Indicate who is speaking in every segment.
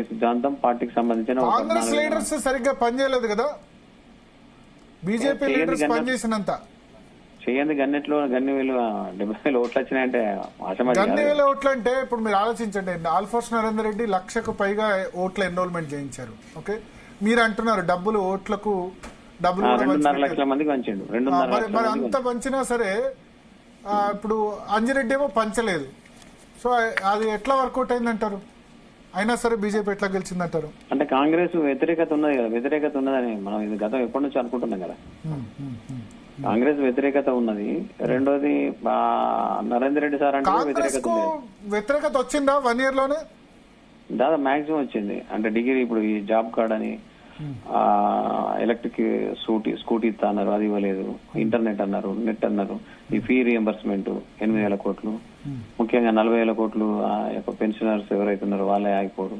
Speaker 1: సిద్ధాంతం పార్టీకి సంబంధించిన
Speaker 2: కాంగ్రెస్ లీడర్స్ సరిగ్గా పనిచేయలేదు కదా, బీజేపీ లీడర్స్ పనిచేసినంత.
Speaker 1: చేయండి గన్నెట్లో గన్ని వేలు 70,000 ఓట్లు వచ్చినాయంటే
Speaker 2: గన్ని వేల ఓట్లు అంటే ఇప్పుడు మీరు ఆలోచించండి, ఆల్ఫోర్స్ నరేందర్ రెడ్డి 1,00,000కు పైగా ఓట్ల ఎన్రోల్మెంట్ చేయించారు. ఓకే, మీరు అంటున్నారు డబ్బులు ఓట్లకు డబ్బులు
Speaker 1: 2.5 లక్షల మందికి పంచిండు.
Speaker 2: మరి అంత పంచినా సరే ఇప్పుడు అంజిరెడ్డి ఏమో పంచలేదు. సో అది ఎట్లా వర్కౌట్ అయిందంటారు? అయినా సరే బీజేపీ ఎట్లా గెలిచిందంటారు?
Speaker 1: అంటే కాంగ్రెస్ వ్యతిరేకత ఉన్నది కదా, వ్యతిరేకత ఉన్నదని మనం ఇది గతం ఎప్పటి నుంచి అనుకుంటున్నాం కదా. కాంగ్రెస్ వ్యతిరేకత ఉన్నది. రెండోది నరేందర్ రెడ్డి సార్ అంటే
Speaker 2: వ్యతిరేకత వచ్చిందా 1 year లోనే?
Speaker 1: దాదాపు మాక్సిమం వచ్చింది. అంటే డిగ్రీ ఇప్పుడు ఈ జాబ్ కార్డ్ అని ఎలక్ట్రిక్ స్కూటీ ఇస్తా అన్నారు, అది ఇవ్వలేదు. ఇంటర్నెట్ అన్నారు, నెట్ అన్నారు. ఈ ఫీ రియంబర్స్మెంట్ 8,000 కోట్లు, ముఖ్యంగా 40,000 కోట్లు పెన్షనర్స్ ఎవరైతే ఉన్నారో వాళ్ళే ఆగిపోరు.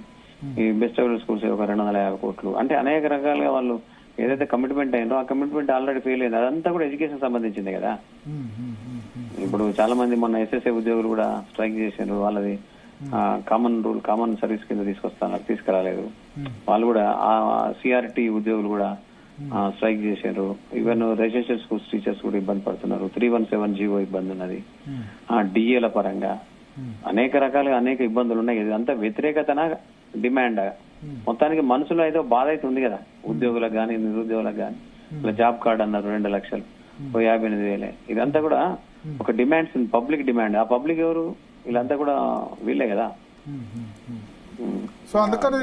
Speaker 1: ఈ బెస్ట్ అవైలబుల్ స్కూల్స్ ఒక 250 కోట్లు. అంటే అనేక రకాలుగా వాళ్ళు ఏదైతే కమిట్మెంట్ అయిందో ఆ కమిట్మెంట్ ఆల్రెడీ ఫెయిల్ అయింది. అదంతా కూడా ఎడ్యుకేషన్ సంబంధించింది కదా. ఇప్పుడు చాలా మంది మొన్న ఎస్ఎస్ఏ ఉద్యోగులు కూడా స్ట్రైక్ చేశారు. వాళ్ళది కామన్ రూల్, కామన్ సర్వీస్ కింద తీసుకురాలేదు. వాళ్ళు కూడా సిఆర్టీ ఉద్యోగులు కూడా స్ట్రైక్ చేశారు. ఈవెన్ రెసిడెన్షియల్ స్కూల్స్ టీచర్స్ కూడా ఇబ్బంది పడుతున్నారు. 317 జీవో ఇబ్బంది ఉన్నది. డిఏల పరంగా అనేక రకాలుగా అనేక ఇబ్బందులు ఉన్నాయి. ఇదంతా వ్యతిరేకతన డిమాండ్. మొత్తానికి మనసులో అయితే బాధ అయితే ఉంది కదా, ఉద్యోగులకు గానీ నిరుద్యోగులకు గానీ. ఇలా జాబ్ కార్డ్ అన్నారు 2 లక్షలు, 58,000. ఇదంతా కూడా ఒక డిమాండ్స్, పబ్లిక్ డిమాండ్. ఆ పబ్లిక్ ఎవరు? వీళ్ళంతా కూడా వీళ్ళే కదా,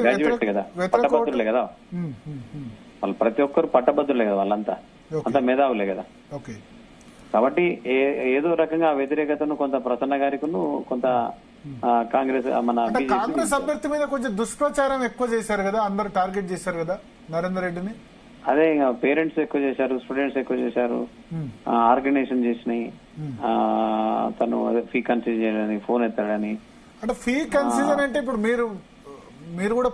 Speaker 1: గ్రాడ్యుయేట్ కదా, పట్టభద్రులే కదా. వాళ్ళు ప్రతి ఒక్కరు పట్టభద్రులే కదా, వాళ్ళంతా అంతా మేధావులే కదా. కాబట్టి ఏదో రకంగా వ్యతిరేకతను కొంత ప్రసన్న గారికి కొంత కాంగ్రెస్
Speaker 2: అభ్యర్థి మీద కొంచెం దుష్ప్రచారం ఎక్కువ చేశారు కదా, అందరు టార్గెట్ చేశారు కదా నరేందర్ రెడ్డిని.
Speaker 1: అదే ఇంకా పేరెంట్స్ ఎక్కువ చేశారు, స్టూడెంట్స్ ఎక్కువ చేశారు, ఆర్గనైజేషన్ చేసినాయి. తను ఫీ కన్సిడర్ చేయడానికి ఫోన్ ఎత్తాడని.
Speaker 2: అంటే ఫీ కన్సిడర్ అంటే ఇప్పుడు మీరు కూడా